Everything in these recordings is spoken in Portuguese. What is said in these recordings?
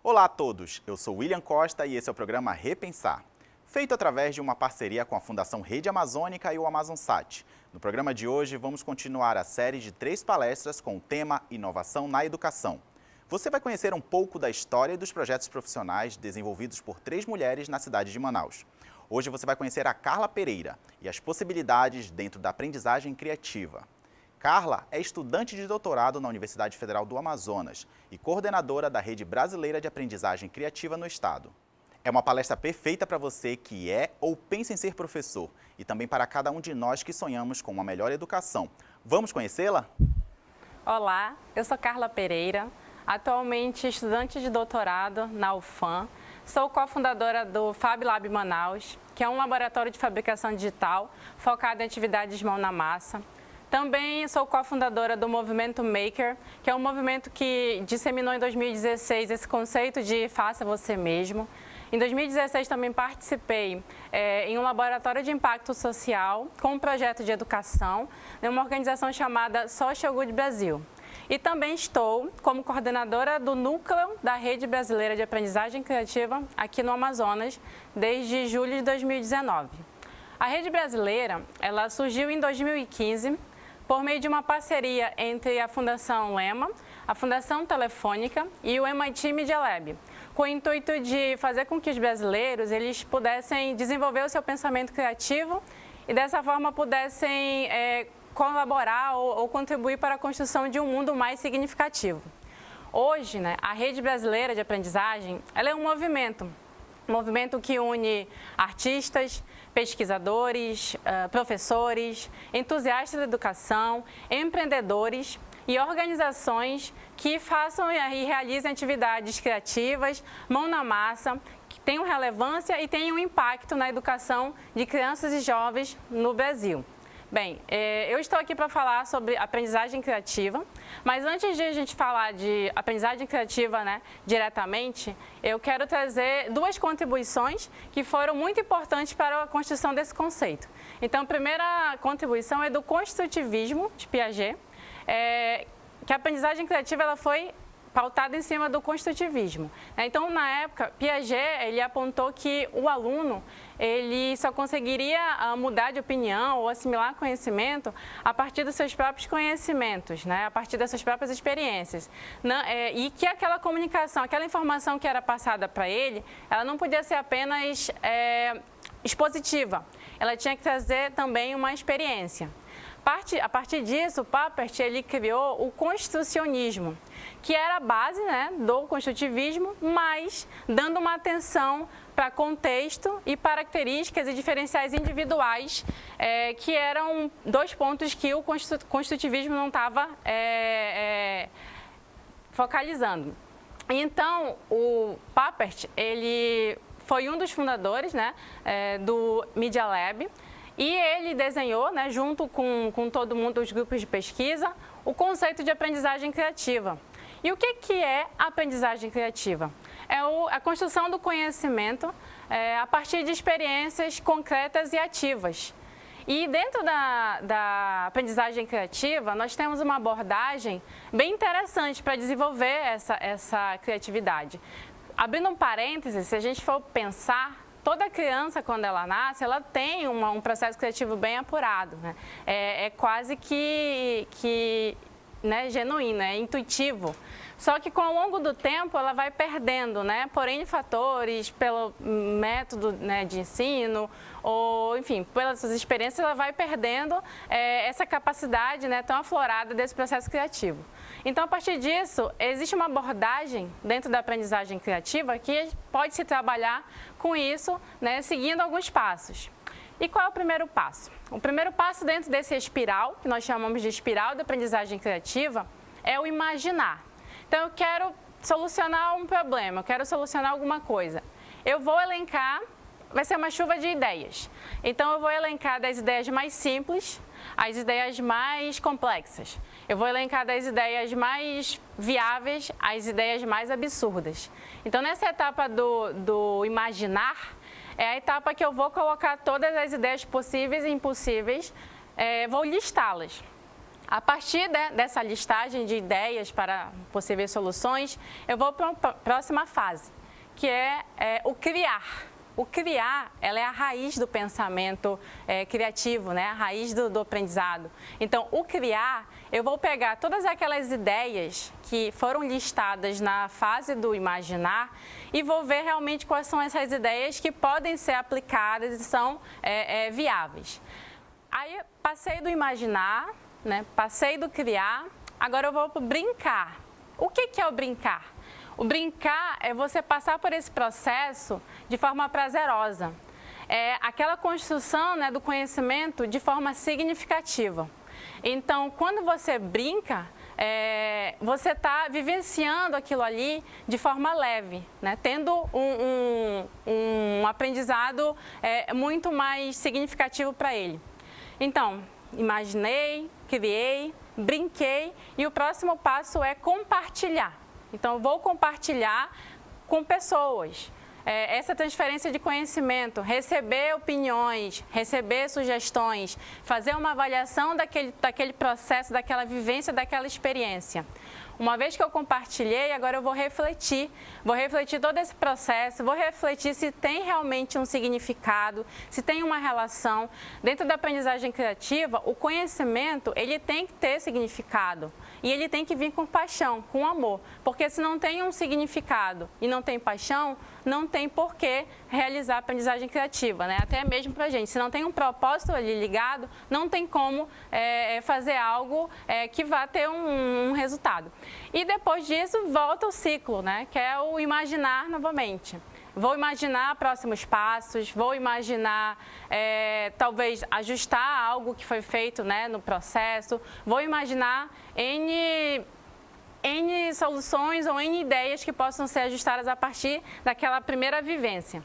Olá a todos, eu sou William Costa e esse é o programa Repensar, feito através de uma parceria com a Fundação Rede Amazônica e o AmazonSat. No programa de hoje vamos continuar a série de 3 palestras com o tema Inovação na Educação. Você vai conhecer um pouco da história e dos projetos profissionais desenvolvidos por 3 mulheres na cidade de Manaus. Hoje você vai conhecer a Carla Pereira e as possibilidades dentro da aprendizagem criativa. Carla é estudante de doutorado na Universidade Federal do Amazonas e coordenadora da Rede Brasileira de Aprendizagem Criativa no estado. É uma palestra perfeita para você que é ou pensa em ser professor e também para cada um de nós que sonhamos com uma melhor educação. Vamos conhecê-la? Olá, eu sou Carla Pereira, atualmente estudante de doutorado na UFAM. Sou cofundadora do Fab Lab Manaus, que é um laboratório de fabricação digital focado em atividades de mão na massa. Também sou cofundadora do Movimento Maker, que é um movimento que disseminou em 2016 esse conceito de faça você mesmo. Em 2016 também participei em um laboratório de impacto social com um projeto de educação, em uma organização chamada Social Good Brasil. E também estou como coordenadora do núcleo da Rede Brasileira de Aprendizagem Criativa aqui no Amazonas desde julho de 2019. A Rede Brasileira, ela surgiu em 2015 por meio de uma parceria entre a Fundação Lema, a Fundação Telefônica e o MIT Media Lab, com o intuito de fazer com que os brasileiros eles pudessem desenvolver o seu pensamento criativo e dessa forma pudessem colaborar ou contribuir para a construção de um mundo mais significativo. Hoje, a Rede Brasileira de Aprendizagem ela é um movimento que une artistas, pesquisadores, professores, entusiastas da educação, empreendedores e organizações que façam e realizem atividades criativas, mão na massa, que tenham relevância e tenham impacto na educação de crianças e jovens no Brasil. Bem, eu estou aqui para falar sobre aprendizagem criativa, mas antes de a gente falar de aprendizagem criativa diretamente, eu quero trazer 2 contribuições que foram muito importantes para a construção desse conceito. Então, a primeira contribuição é do construtivismo de Piaget, que a aprendizagem criativa ela foi pautada em cima do construtivismo. Então, na época, Piaget ele apontou que o aluno ele só conseguiria mudar de opinião ou assimilar conhecimento a partir dos seus próprios conhecimentos, a partir das suas próprias experiências. E que aquela comunicação, aquela informação que era passada para ele, ela não podia ser apenas expositiva, ela tinha que trazer também uma experiência. A partir disso, Papert ele criou o construcionismo, que era a base do construtivismo, mas dando uma atenção para contexto e características e diferenciais individuais, que eram 2 pontos que o construtivismo não estava focalizando. Então, o Papert ele foi um dos fundadores do Media Lab, e ele desenhou, junto com todo mundo, os grupos de pesquisa, o conceito de aprendizagem criativa. E o que é a aprendizagem criativa? É a construção do conhecimento a partir de experiências concretas e ativas. E dentro da aprendizagem criativa, nós temos uma abordagem bem interessante para desenvolver essa criatividade. Abrindo um parênteses, se a gente for pensar, toda criança, quando ela nasce, ela tem um processo criativo bem apurado. É quase que genuíno, é intuitivo. Só que, ao longo do tempo, ela vai perdendo, por N fatores, pelo método de ensino, ou, enfim, pelas suas experiências, ela vai perdendo essa capacidade tão aflorada desse processo criativo. Então, a partir disso, existe uma abordagem dentro da aprendizagem criativa que pode se trabalhar com isso, seguindo alguns passos. E qual é o primeiro passo? O primeiro passo dentro desse espiral, que nós chamamos de espiral da aprendizagem criativa, é o imaginar. Então, eu quero solucionar um problema, eu quero solucionar alguma coisa. Eu vou elencar, vai ser uma chuva de ideias. Então, eu vou elencar das ideias mais simples às ideias mais complexas. Eu vou elencar das ideias mais viáveis às ideias mais absurdas. Então, nessa etapa do imaginar, é a etapa que eu vou colocar todas as ideias possíveis e impossíveis, vou listá-las. A partir dessa listagem de ideias para possíveis soluções, eu vou para a próxima fase, que é o criar. O criar, ela é a raiz do pensamento criativo, né? A raiz do aprendizado. Então, o criar, eu vou pegar todas aquelas ideias que foram listadas na fase do imaginar e vou ver realmente quais são essas ideias que podem ser aplicadas e são viáveis. Aí, passei do imaginar, né? Passei do criar, agora eu vou para o brincar. O que é o brincar? O brincar é você passar por esse processo de forma prazerosa. É aquela construção, né, do conhecimento de forma significativa. Então, quando você brinca, você está vivenciando aquilo ali de forma leve, né, tendo um aprendizado muito mais significativo para ele. Então, imaginei, criei, brinquei e o próximo passo é compartilhar. Então, eu vou compartilhar com pessoas. Essa transferência de conhecimento, receber opiniões, receber sugestões, fazer uma avaliação daquele processo, daquela vivência, daquela experiência. Uma vez que eu compartilhei, agora eu vou refletir todo esse processo, vou refletir se tem realmente um significado, se tem uma relação. Dentro da aprendizagem criativa, o conhecimento, ele tem que ter significado e ele tem que vir com paixão, com amor, porque se não tem um significado e não tem paixão, não tem por que realizar a aprendizagem criativa, né? Até mesmo para a gente. Se não tem um propósito ali ligado, não tem como fazer algo que vá ter um resultado. E depois disso, volta o ciclo, né? Que é o imaginar novamente. Vou imaginar próximos passos, vou imaginar, talvez, ajustar algo que foi feito, né, no processo, vou imaginar N soluções ou N ideias que possam ser ajustadas a partir daquela primeira vivência.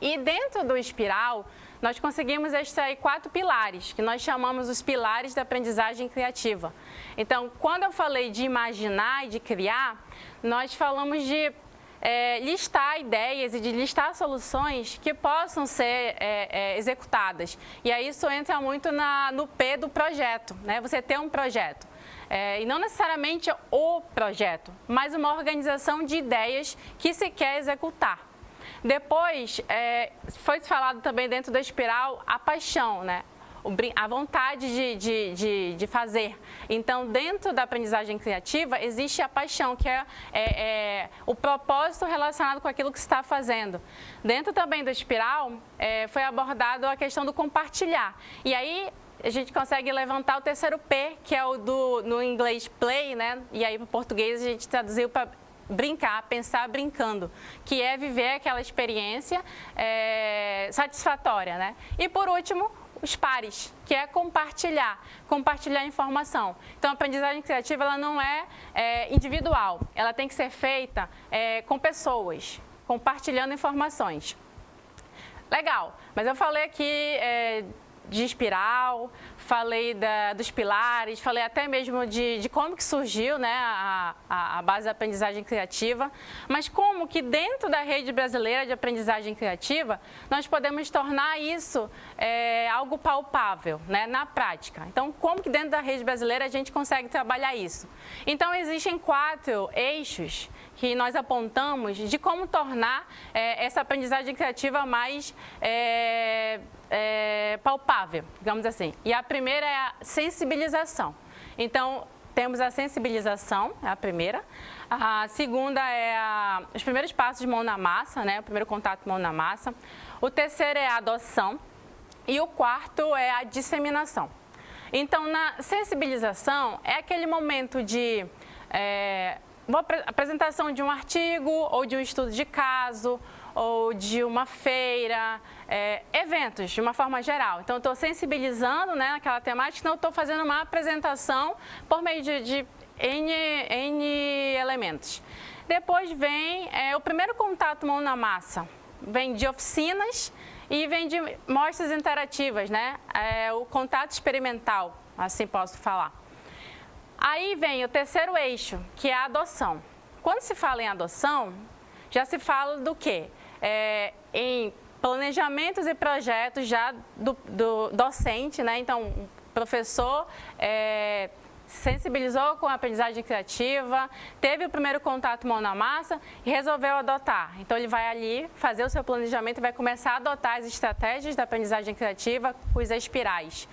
E dentro do espiral, nós conseguimos extrair 4 pilares, que nós chamamos os pilares da aprendizagem criativa. Então, quando eu falei de imaginar e de criar, nós falamos de listar ideias e de listar soluções que possam ser executadas. E aí isso entra muito no P do projeto, né? Você ter um projeto. E não necessariamente o projeto, mas uma organização de ideias que se quer executar. Depois, foi falado também dentro da espiral a paixão, né? A vontade de fazer. Então, dentro da aprendizagem criativa, existe a paixão, que é o propósito relacionado com aquilo que se está fazendo. Dentro também do espiral, foi abordado a questão do compartilhar. E aí, a gente consegue levantar o terceiro P, que é o no inglês play, né? E aí, para o português, a gente traduziu para brincar, pensar brincando, que é viver aquela experiência satisfatória, né? E, por último, os pares, que é compartilhar informação. Então, a aprendizagem criativa ela não é individual, ela tem que ser feita com pessoas, compartilhando informações. Legal, mas eu falei aqui de espiral, falei dos pilares, falei até mesmo de como que surgiu, né, a base da aprendizagem criativa, mas como que dentro da rede brasileira de aprendizagem criativa nós podemos tornar isso algo palpável, né, na prática. Então, como que dentro da rede brasileira a gente consegue trabalhar isso? Então, existem 4 eixos que nós apontamos de como tornar essa aprendizagem criativa mais palpável, digamos assim. E a primeira é a sensibilização. Então, temos a sensibilização, é a primeira. A segunda é os primeiros passos de mão na massa, né? O primeiro contato mão na massa. O terceiro é a adoção. E o quarto é a disseminação. Então, na sensibilização, é aquele momento de apresentação de um artigo ou de um estudo de caso ou de uma feira, eventos de uma forma geral. Então, eu estou sensibilizando, né, aquela temática, então eu estou fazendo uma apresentação por meio de N elementos. Depois vem o primeiro contato mão na massa, vem de oficinas e vem de mostras interativas, né, o contato experimental, assim posso falar. Aí vem o terceiro eixo, que é a adoção. Quando se fala em adoção, já se fala do quê? Em planejamentos e projetos já do docente, né? Então, o professor sensibilizou com a aprendizagem criativa, teve o primeiro contato mão na massa e resolveu adotar. Então, ele vai ali fazer o seu planejamento e vai começar a adotar as estratégias da aprendizagem criativa, os espirais.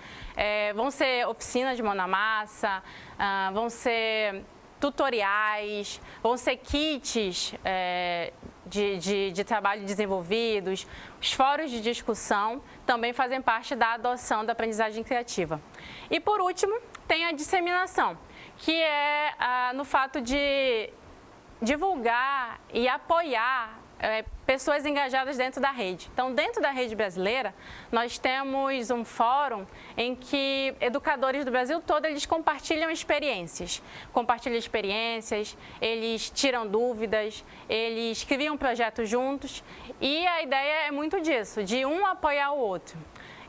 Vão ser oficinas de mão na massa, vão ser tutoriais, vão ser kits de trabalho desenvolvidos, os fóruns de discussão também fazem parte da adoção da aprendizagem criativa. E por último, tem a disseminação, que é no fato de divulgar e apoiar pessoas engajadas dentro da rede. Então, dentro da rede brasileira, nós temos um fórum em que educadores do Brasil todo, eles compartilham experiências. Eles tiram dúvidas, eles criam projetos juntos e a ideia é muito disso, de um apoiar o outro.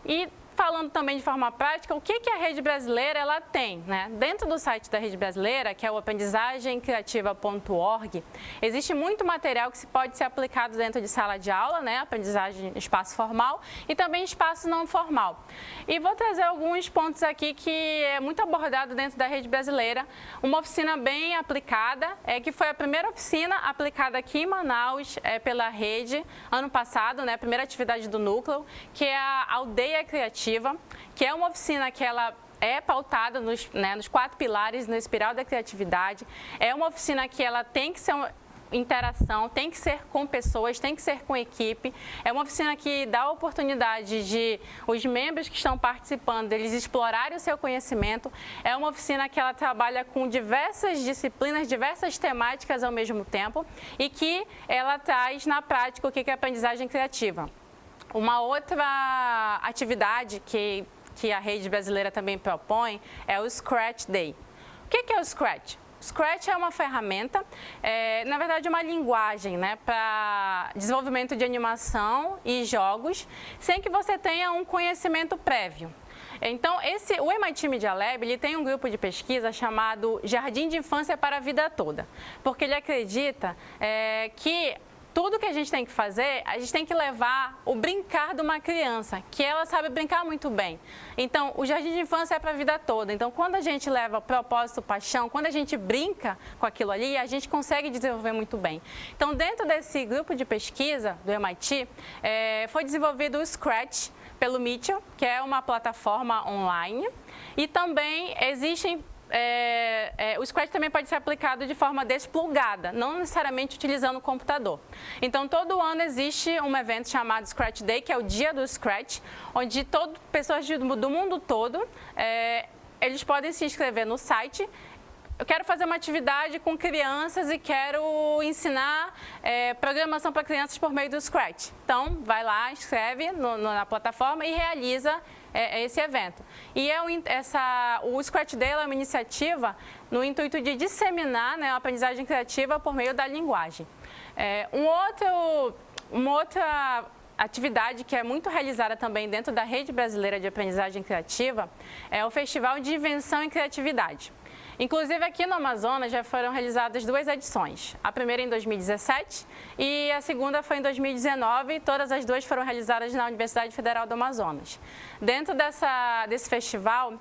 E falando também de forma prática, o que a Rede Brasileira ela tem, né? Dentro do site da Rede Brasileira, que é o aprendizagemcriativa.org, existe muito material que pode ser aplicado dentro de sala de aula, né? Aprendizagem em espaço formal e também espaço não formal. E vou trazer alguns pontos aqui que é muito abordado dentro da Rede Brasileira. Uma oficina bem aplicada, que foi a primeira oficina aplicada aqui em Manaus pela rede, ano passado, né? A primeira atividade do núcleo, que é a Aldeia Criativa, que é uma oficina que ela é pautada nos 4 pilares, no espiral da criatividade. É uma oficina que ela tem que ser uma interação, tem que ser com pessoas, tem que ser com equipe. É uma oficina que dá a oportunidade de os membros que estão participando, eles explorarem o seu conhecimento. É uma oficina que ela trabalha com diversas disciplinas, diversas temáticas ao mesmo tempo e que ela traz na prática o que é aprendizagem criativa. Uma outra atividade que a Rede Brasileira também propõe é o Scratch Day. O que é o Scratch? O Scratch é uma ferramenta, na verdade uma linguagem, né, para desenvolvimento de animação e jogos, sem que você tenha um conhecimento prévio. Então, o MIT Media Lab ele tem um grupo de pesquisa chamado Jardim de Infância para a Vida Toda, porque ele acredita que tudo que a gente tem que fazer, a gente tem que levar o brincar de uma criança, que ela sabe brincar muito bem. Então, o jardim de infância é para a vida toda. Então, quando a gente leva propósito, paixão, quando a gente brinca com aquilo ali, a gente consegue desenvolver muito bem. Então, dentro desse grupo de pesquisa do MIT, foi desenvolvido o Scratch pelo Mitchell, que é uma plataforma online. E também existem o Scratch também pode ser aplicado de forma desplugada, não necessariamente utilizando o computador. Então, todo ano existe um evento chamado Scratch Day, que é o dia do Scratch, onde pessoas do mundo todo, eles podem se inscrever no site. Eu quero fazer uma atividade com crianças e quero ensinar programação para crianças por meio do Scratch. Então, vai lá, inscreve na plataforma e realiza esse evento. E o Scratch Day é uma iniciativa no intuito de disseminar, né, a aprendizagem criativa por meio da linguagem. Uma outra atividade que é muito realizada também dentro da Rede Brasileira de Aprendizagem Criativa é o Festival de Invenção e Criatividade. Inclusive, aqui no Amazonas já foram realizadas 2 edições. A primeira em 2017 e a segunda foi em 2019. Todas as 2 foram realizadas na Universidade Federal do Amazonas. Dentro desse festival,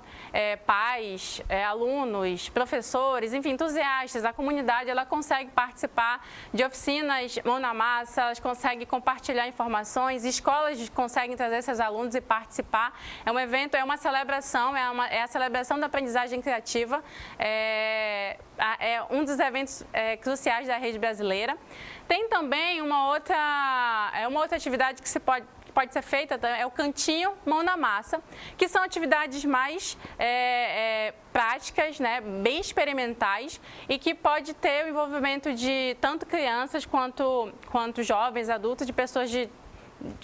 pais, alunos, professores, enfim, entusiastas, a comunidade ela consegue participar de oficinas mão na massa, elas conseguem compartilhar informações, escolas conseguem trazer seus alunos e participar. É um evento, é uma celebração, é a celebração da aprendizagem criativa. É um dos eventos cruciais da Rede Brasileira. Tem também uma outra atividade que pode ser feita, é o Cantinho Mão na Massa, que são atividades mais práticas, né, bem experimentais e que pode ter o envolvimento de tanto crianças quanto jovens, adultos, de pessoas de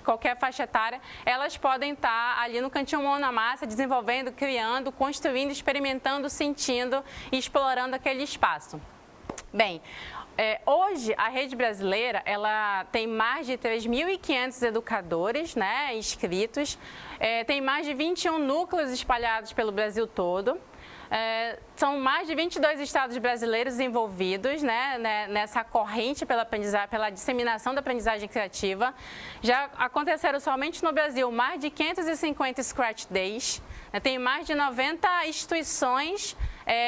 qualquer faixa etária, elas podem estar ali no Cantinho Mão na Massa, desenvolvendo, criando, construindo, experimentando, sentindo e explorando aquele espaço. Bem, hoje a Rede Brasileira ela tem mais de 3.500 educadores, né, inscritos, tem mais de 21 núcleos espalhados pelo Brasil todo. São mais de 22 estados brasileiros envolvidos, né, nessa corrente pela disseminação da aprendizagem criativa. Já aconteceram somente no Brasil mais de 550 Scratch Days. Tem mais de 90 instituições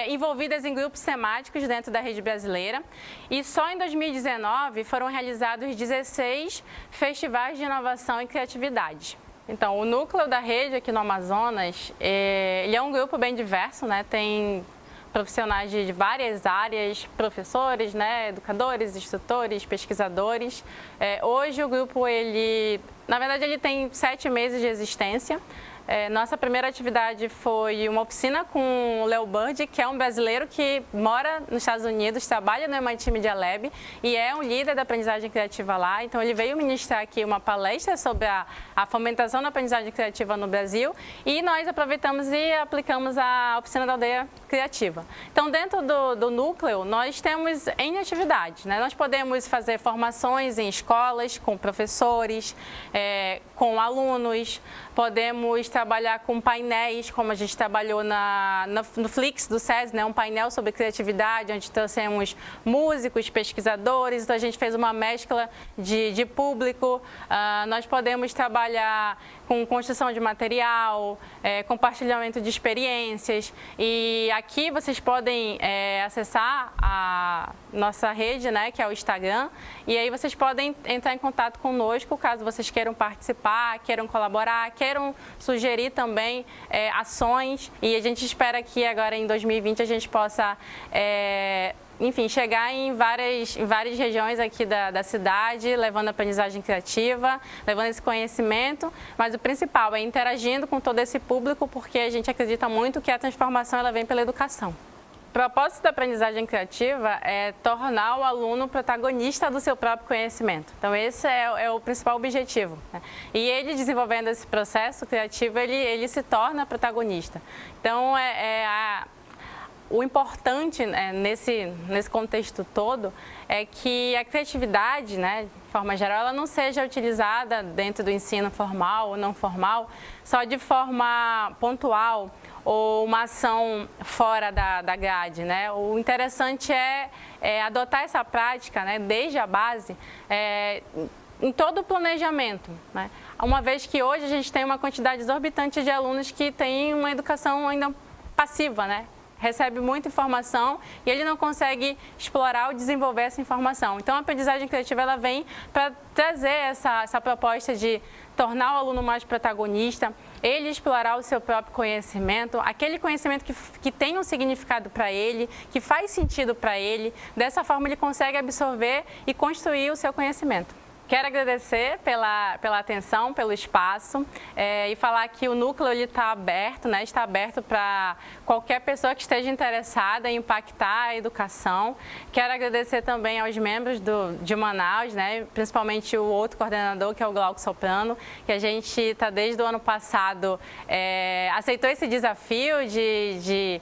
envolvidas em grupos temáticos dentro da rede brasileira. E só em 2019 foram realizados 16 festivais de inovação e criatividade. Então, o núcleo da rede aqui no Amazonas, ele é um grupo bem diverso, né? Tem profissionais de várias áreas, professores, né? Educadores, instrutores, pesquisadores. Hoje o grupo, na verdade, ele tem 7 meses de existência. Nossa primeira atividade foi uma oficina com o Léo Bird, que é um brasileiro que mora nos Estados Unidos, trabalha no MIT Media Lab e é um líder da aprendizagem criativa lá. Então, ele veio ministrar aqui uma palestra sobre a fomentação da aprendizagem criativa no Brasil e nós aproveitamos e aplicamos a oficina da aldeia criativa. Então, dentro do núcleo, nós temos N atividades, né? Nós podemos fazer formações em escolas, com professores, com alunos, podemos trabalhar com painéis, como a gente trabalhou no Flix do SESI, né? Um painel sobre criatividade, onde trouxemos músicos, pesquisadores, então a gente fez uma mescla de público. Nós podemos trabalhar com construção de material, compartilhamento de experiências. E aqui vocês podem acessar a nossa rede, né, que é o Instagram, e aí vocês podem entrar em contato conosco caso vocês queiram participar, queiram colaborar, queiram sugerir também ações. E a gente espera que agora em 2020 a gente possa enfim, chegar em várias regiões aqui da cidade, levando aprendizagem criativa, levando esse conhecimento, mas o principal é interagindo com todo esse público, porque a gente acredita muito que a transformação ela vem pela educação. O propósito da aprendizagem criativa é tornar o aluno protagonista do seu próprio conhecimento. Então, esse é o principal objetivo, né? E ele, desenvolvendo esse processo criativo, ele se torna protagonista. Então, o importante, né, nesse contexto todo é que a criatividade, né, de forma geral, ela não seja utilizada dentro do ensino formal ou não formal só de forma pontual ou uma ação fora da grade, né? O interessante é adotar essa prática, né, desde a base, em todo o planejamento, né? Uma vez que hoje a gente tem uma quantidade exorbitante de alunos que têm uma educação ainda passiva, né? Recebe muita informação e ele não consegue explorar ou desenvolver essa informação. Então, a aprendizagem criativa ela vem para trazer essa proposta de tornar o aluno mais protagonista, ele explorar o seu próprio conhecimento, aquele conhecimento que tem um significado para ele, que faz sentido para ele. Dessa forma, ele consegue absorver e construir o seu conhecimento. Quero agradecer pela atenção, pelo espaço e falar que o núcleo está aberto, né? Está aberto para qualquer pessoa que esteja interessada em impactar a educação. Quero agradecer também aos membros de Manaus, né? Principalmente o outro coordenador, que é o Glauco Soprano, que a gente está desde o ano passado, aceitou esse desafio de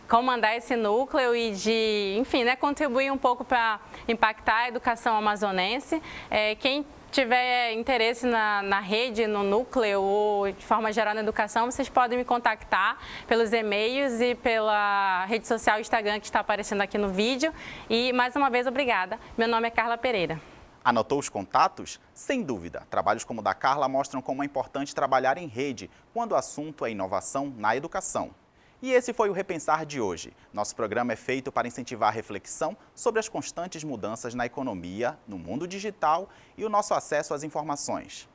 comandar esse núcleo e de, enfim, né, contribuir um pouco para impactar a educação amazonense. Quem tiver interesse na rede, no núcleo ou de forma geral na educação, vocês podem me contactar pelos e-mails e pela rede social Instagram que está aparecendo aqui no vídeo. E mais uma vez, obrigada. Meu nome é Carla Pereira. Anotou os contatos? Sem dúvida. Trabalhos como o da Carla mostram como é importante trabalhar em rede quando o assunto é inovação na educação. E esse foi o Repensar de hoje. Nosso programa é feito para incentivar a reflexão sobre as constantes mudanças na economia, no mundo digital e o nosso acesso às informações.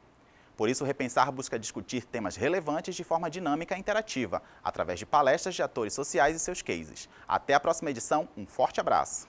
Por isso, o Repensar busca discutir temas relevantes de forma dinâmica e interativa, através de palestras de atores sociais e seus cases. Até a próxima edição, um forte abraço!